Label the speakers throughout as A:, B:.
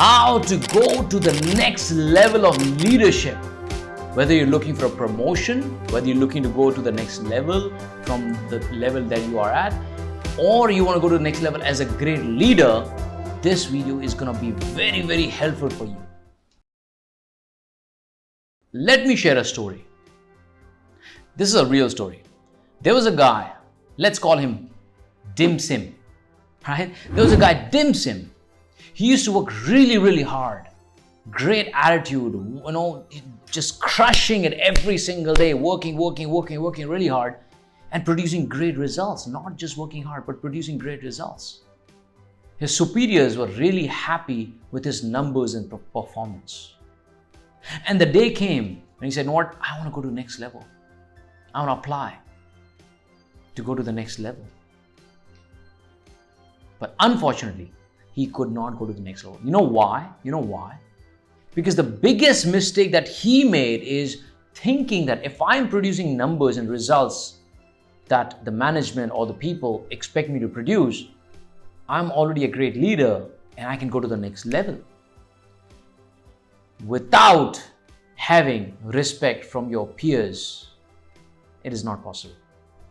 A: how to go to the next level of leadership. Whether you're looking for a promotion, whether you're looking to go to the next level from the level that you are at, or you want to go to the next level as a great leader, this video is going to be very, very helpful for you. Let me share a story. This is a real story. There was a guy, let's call him Dim Sim, right? There was a guy, Dim Sim. He used to work really, really hard. Great attitude, just crushing it every single day, working really hard and producing great results. Not just working hard, but producing great results. His superiors were really happy with his numbers and performance. And the day came and he said, "You know what? I want to go to the next level. I want to apply to go to the next level." But unfortunately, he could not go to the next level. You know why? Because the biggest mistake that he made is thinking that if I'm producing numbers and results that the management or the people expect me to produce, I'm already a great leader and I can go to the next level without having respect from your peers. It is not possible.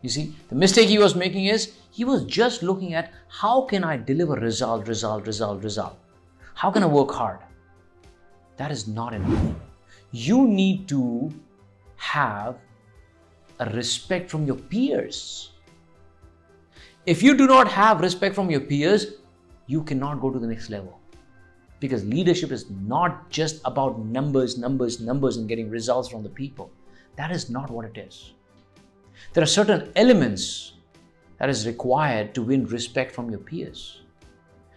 A: You see, the mistake he was making is he was just looking at how can I deliver result. How can I work hard? That is not enough. You need to have a respect from your peers. If you do not have respect from your peers, you cannot go to the next level. Because leadership is not just about numbers and getting results from the people. That is not what it is. There are certain elements that is required to win respect from your peers.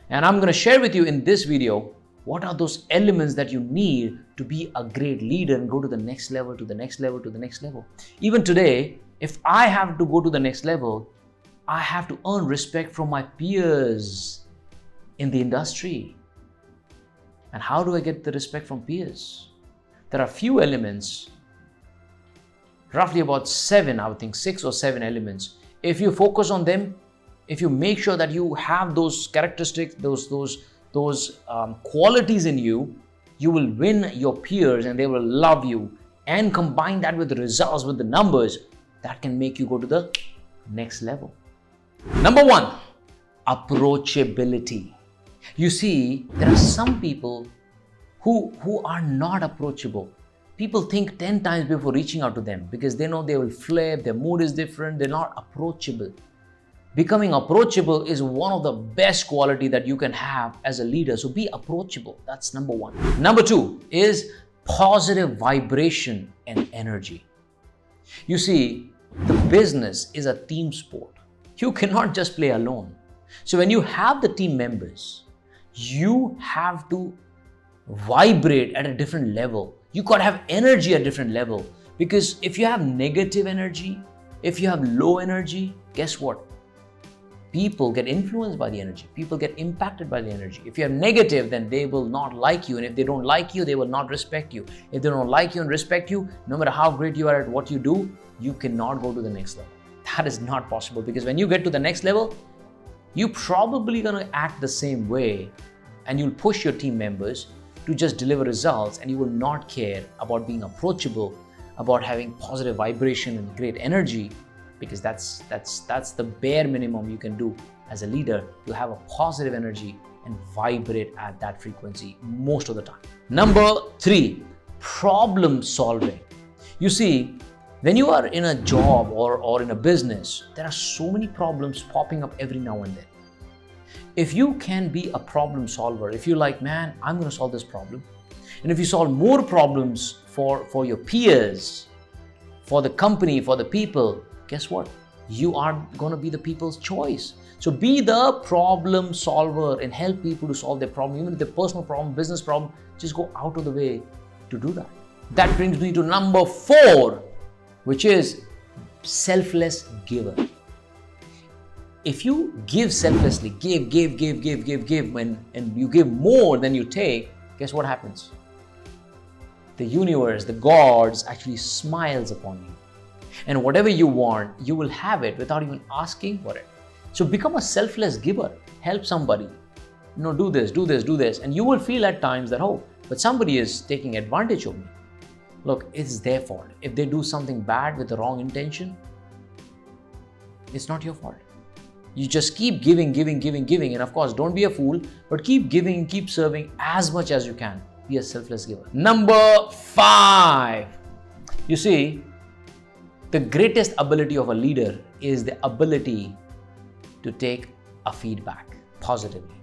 A: And I'm going to share with you in this video what are those elements that you need to be a great leader and go to the next level, to the next level, to the next level. Even today, if I have to go to the next level, I have to earn respect from my peers in the industry. And how do I get the respect from peers? There are few elements, roughly about 6 or 7 elements. If you focus on them, if you make sure that you have those characteristics, those qualities in you, you will win your peers and they will love you. And combine that with the results, with the numbers, that can make you go to the next level. Number 1, approachability. You see, there are some people who are not approachable. People think 10 times before reaching out to them because they know they will flip, their mood is different, they're not approachable. Becoming approachable is one of the best quality that you can have as a leader. So be approachable. That's number 1. Number 2 is positive vibration and energy. You see, the business is a team sport. You cannot just play alone. So when you have the team members, you have to vibrate at a different level. You got to have energy at a different level. Because if you have negative energy, if you have low energy, guess what? People get influenced by the energy. People get impacted by the energy. If you are negative, then they will not like you. And if they don't like you, they will not respect you. If they don't like you and respect you, no matter how great you are at what you do, you cannot go to the next level. That is not possible because when you get to the next level, you're probably going to act the same way and you'll push your team members to just deliver results and you will not care about being approachable, about having positive vibration and great energy. Because that's the bare minimum you can do as a leader, to have a positive energy and vibrate at that frequency most of the time. Number 3, problem solving. You see, when you are in a job or in a business, there are so many problems popping up every now and then. If you can be a problem solver, if you're like, man, I'm going to solve this problem. And if you solve more problems for your peers, for the company, for the people, guess what? You are going to be the people's choice. So be the problem solver and help people to solve their problem. Even if their personal problem, business problem, just go out of the way to do that. That brings me to number 4, which is selfless giver. If you give selflessly, give, and you give more than you take, guess what happens? The universe, the gods actually smiles upon you. And whatever you want, you will have it without even asking for it. So become a selfless giver. Help somebody. no, do this, do this, do this. And you will feel at times that, oh, but somebody is taking advantage of me. Look, it's their fault. If they do something bad with the wrong intention, it's not your fault. You just keep giving. And of course, don't be a fool, but keep giving, keep serving as much as you can. Be a selfless giver. Number 5. You see, the greatest ability of a leader is the ability to take a feedback positively.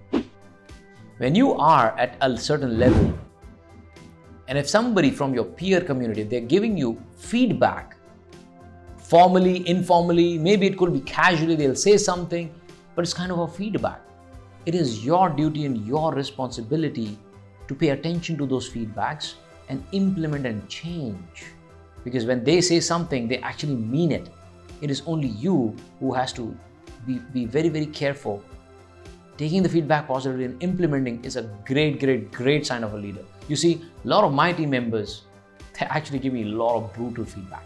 A: When you are at a certain level, and if somebody from your peer community, they're giving you feedback, formally, informally, maybe it could be casually, they'll say something, but it's kind of a feedback. It is your duty and your responsibility to pay attention to those feedbacks and implement and change. Because when they say something, they actually mean it. It is only you who has to be very, very careful. Taking the feedback positively and implementing is a great sign of a leader. You see, a lot of my team members, they actually give me a lot of brutal feedback.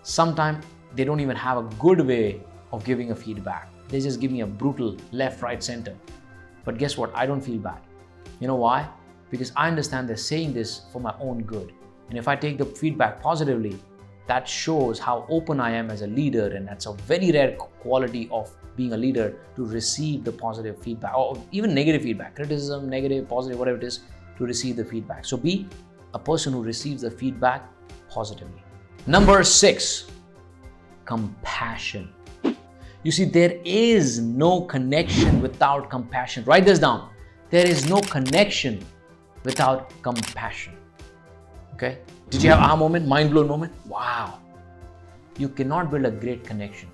A: Sometimes they don't even have a good way of giving a feedback. They just give me a brutal left, right, center. But guess what? I don't feel bad. You know why? Because I understand they're saying this for my own good. And if I take the feedback positively, that shows how open I am as a leader, and that's a very rare quality of being a leader, to receive the positive feedback or even negative feedback, criticism, negative, positive, whatever it is, to receive the feedback. So be a person who receives the feedback positively. Number 6, compassion. You see, there is no connection without compassion. Write this down. There is no connection without compassion. Okay? Did you have aha moment, mind blown moment? Wow. You cannot build a great connection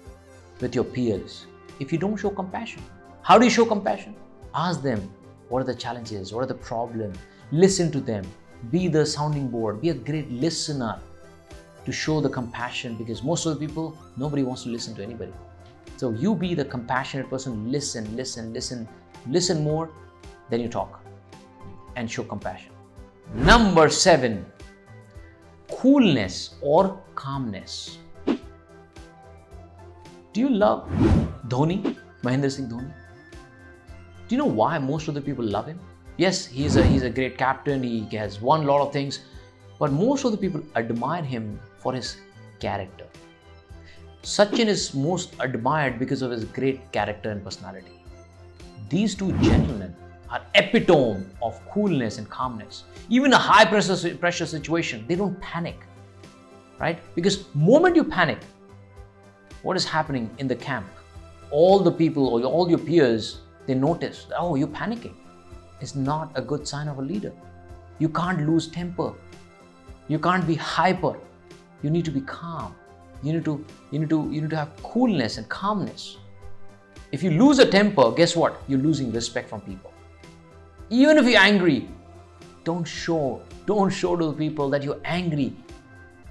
A: with your peers if you don't show compassion. How do you show compassion? Ask them, what are the challenges? What are the problems? Listen to them. Be the sounding board. Be a great listener to show the compassion, because most of the people, nobody wants to listen to anybody. So you be the compassionate person. Listen more than you talk, and show compassion. Number 7, coolness or calmness. Do you love Dhoni, Mahendra Singh Dhoni? Do you know why most of the people love him? Yes, he's a great captain. He has won a lot of things, but most of the people admire him for his character. Sachin is most admired because of his great character and personality. These two gentlemen are epitome of coolness and calmness. Even in a high pressure situation, they don't panic, right? Because moment you panic, what is happening in the camp? All the people or all your peers, they notice, oh, you're panicking. It's not a good sign of a leader. You can't lose temper. You can't be hyper. You need to be calm. You need to have coolness and calmness. If you lose a temper, guess what? You're losing respect from people. Even if you're angry, don't show to the people that you're angry.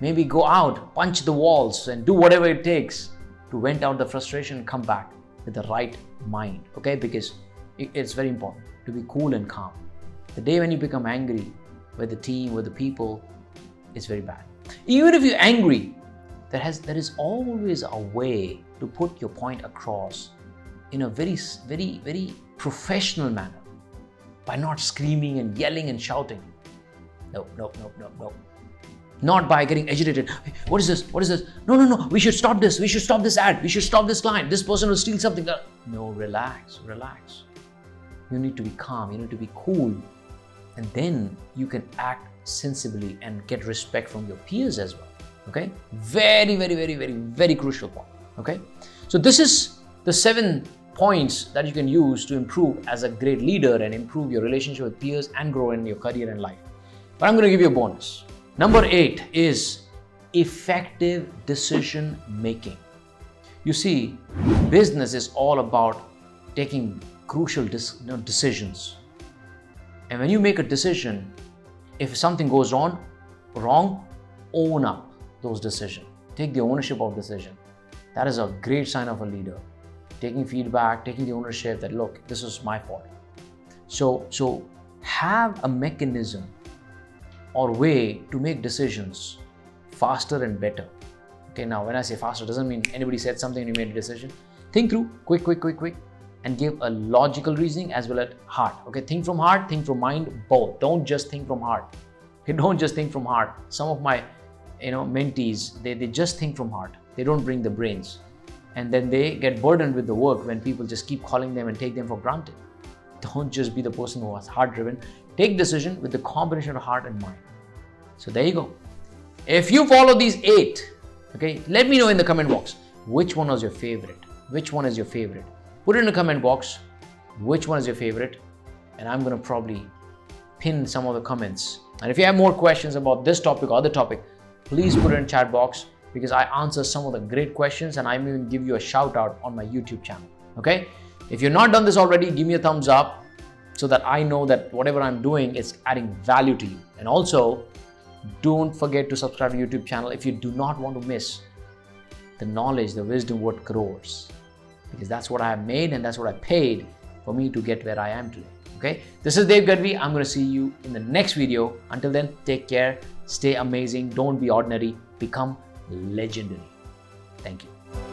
A: Maybe go out, punch the walls, and do whatever it takes to vent out the frustration and come back with the right mind. Okay? Because it's very important to be cool and calm. The day when you become angry with the team, with the people, it's very bad. Even if you're angry, there is always a way to put your point across in a very professional manner, by not screaming and yelling and shouting. No. Not by getting agitated. What is this? No. We should stop this. We should stop this ad. We should stop this client. This person will steal something. No, relax. You need to be calm. You need to be cool. And then you can act sensibly and get respect from your peers as well. Okay? Very crucial point. Okay? So this is the 7 points that you can use to improve as a great leader and improve your relationship with peers and grow in your career and life. But I'm going to give you a bonus. Number 8 is effective decision making. You see, business is all about taking crucial decisions. And when you make a decision, if something goes wrong, own up those decisions. Take the ownership of decision. That is a great sign of a leader. Taking feedback, taking the ownership that, look, this is my fault. So have a mechanism or way to make decisions faster and better. Okay, now when I say faster, doesn't mean anybody said something and you made a decision. Think through, quick, and give a logical reasoning as well as heart. Okay, think from heart, think from mind, both. Don't just think from heart. Okay, don't just think from heart. Some of my mentees, they just think from heart. They don't bring the brains. And then they get burdened with the work when people just keep calling them and take them for granted. Don't just be the person who is heart driven. Take decision with the combination of heart and mind. So there you go. If you follow these 8, okay, let me know in the comment box which one was your favorite. Which one is your favorite? Put it in the comment box which one is your favorite, and I'm going to probably pin some of the comments. And if you have more questions about this topic or other topic, please put it in chat box, because I answer some of the great questions and I may even give you a shout out on my YouTube channel. Okay? If you've not done this already, give me a thumbs up so that I know that whatever I'm doing is adding value to you. And also, don't forget to subscribe to YouTube channel if you do not want to miss the knowledge, the wisdom, what grows. Because that's what I have made and that's what I paid for me to get where I am today. Okay? This is Dave Gadvi. I'm going to see you in the next video. Until then, take care. Stay amazing. Don't be ordinary. Become legendary. Thank you.